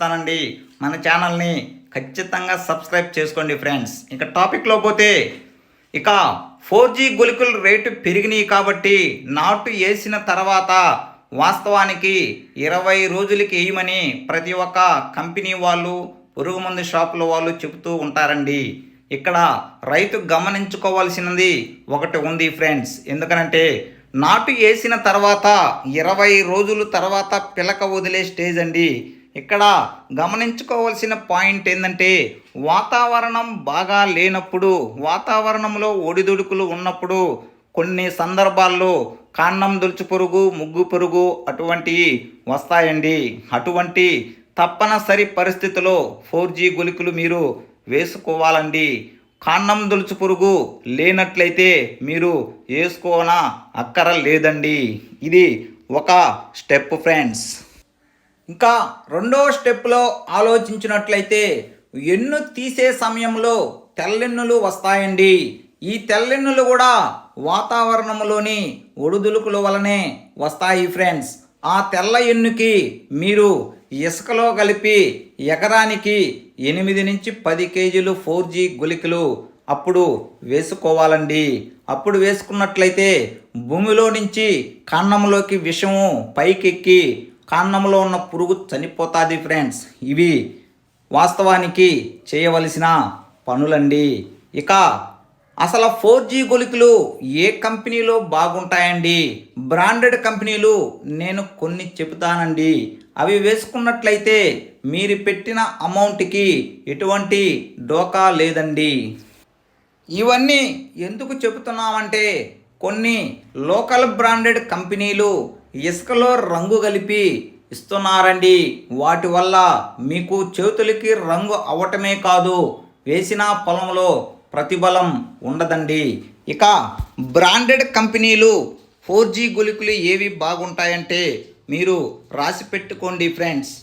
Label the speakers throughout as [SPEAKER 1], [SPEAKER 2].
[SPEAKER 1] తానండి మన ఛానల్ని ఖచ్చితంగా సబ్స్క్రైబ్ చేసుకోండి ఫ్రెండ్స్. ఇక టాపిక్లో పోతే ఇక 4G గొలుకుల రేటు పెరిగినాయి కాబట్టి నాటు వేసిన తర్వాత వాస్తవానికి 20 రోజులకి వేయమని ప్రతి ఒక్క కంపెనీ వాళ్ళు పురుగు మందు షాపుల వాళ్ళు చెబుతూ ఉంటారండి. ఇక్కడ రైతు గమనించుకోవాల్సినది ఒకటి ఉంది ఫ్రెండ్స్. ఎందుకనంటే నాటు వేసిన తర్వాత 20 రోజుల తర్వాత పిలక వదిలే స్టేజ్ అండి. ఇక్కడ గమనించుకోవాల్సిన పాయింట్ ఏంటంటే వాతావరణం బాగా లేనప్పుడు, వాతావరణంలో ఒడిదుడుకులు ఉన్నప్పుడు కొన్ని సందర్భాల్లో కాండం దులుచు పురుగు, ముగ్గు పురుగు అటువంటివి వస్తాయండి. అటువంటి తప్పనిసరి పరిస్థితిలో 4G గొలుకులు మీరు వేసుకోవాలండి. కాండం దులుచు పురుగు లేనట్లయితే మీరు వేసుకోన అక్కర లేదండి. ఇది ఒక స్టెప్ ఫ్రెండ్స్. ఇంకా రెండో స్టెప్లో ఆలోచించినట్లయితే ఎన్ను తీసే సమయంలో తెల్లెన్నులు వస్తాయండి. ఈ తెల్లెన్నులు కూడా వాతావరణంలోని ఒడిదుడుకుల వలనే వస్తాయి ఫ్రెండ్స్. ఆ తెల్ల ఎన్నుకి మీరు ఇసుకలో కలిపి ఎకరానికి 8 నుంచి 10 కేజీలు 4G గొలుకులు అప్పుడు వేసుకోవాలండి. అప్పుడు వేసుకున్నట్లయితే భూమిలో నుంచి కాండంలోకి విషము పైకెక్కి కాండంలో ఉన్న పురుగు చనిపోతుంది ఫ్రెండ్స్. ఇవి వాస్తవానికి చేయవలసిన పనులండి. ఇక అసలు 4G గొలుకులు ఏ కంపెనీలో బాగుంటాయండి? బ్రాండెడ్ కంపెనీలు నేను కొన్ని చెబుతానండి. అవి వేసుకున్నట్లయితే మీరు పెట్టిన అమౌంట్కి ఎటువంటి డోకా లేదండి. ఇవన్నీ ఎందుకు చెబుతున్నామంటే కొన్ని లోకల్ బ్రాండెడ్ కంపెనీలు ఇసుకలో రంగు కలిపి ఇస్తున్నారండి. వాటి వల్ల మీకు చేతులకి రంగు అవటమే కాదు, వేసిన పొలంలో ప్రతిఫలం ఉండదండి. ఇక బ్రాండెడ్ కంపెనీలు 4G గొలుకులు ఏవి బాగుంటాయంటే మీరు రాసి పెట్టుకోండి ఫ్రెండ్స్.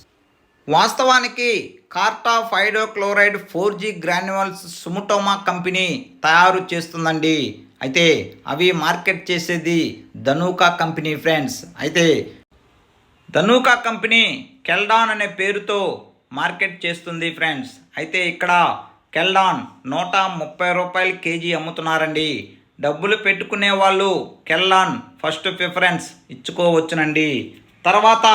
[SPEAKER 1] వాస్తవానికి cartap hydrochloride 4G granules Sumitomo company తయారు చేస్తుందండి. అయితే అవి మార్కెట్ చేసేది ధనుకా కంపెనీ ఫ్రెండ్స్. అయితే ధనుకా కంపెనీ కెల్డాన్ అనే పేరుతో మార్కెట్ చేస్తుంది ఫ్రెండ్స్. అయితే ఇక్కడ కెల్డాన్ 130 రూపాయలు కేజీ అమ్ముతున్నారండి. డబ్బులు పెట్టుకునే వాళ్ళు కెల్డాన్ ఫస్ట్ ప్రిఫరెన్స్ ఇచ్చుకోవచ్చునండి. తర్వాత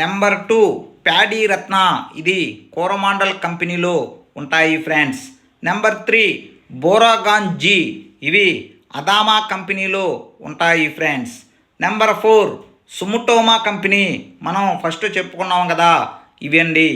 [SPEAKER 1] నెంబర్ 2 ప్యాడీ రత్న, ఇది కోరమాండల్ కంపెనీలో ఉంటాయి ఫ్రెండ్స్. నెంబర్ 3 బోరాగాన్ జీ, ఇవి అదామా కంపెనీలో ఉంటాయి ఫ్రెండ్స్. నెంబర్ 4 సుముటోమా కంపెనీ, మనం ఫస్ట్ చెప్పుకున్నాం కదా, ఇవండి.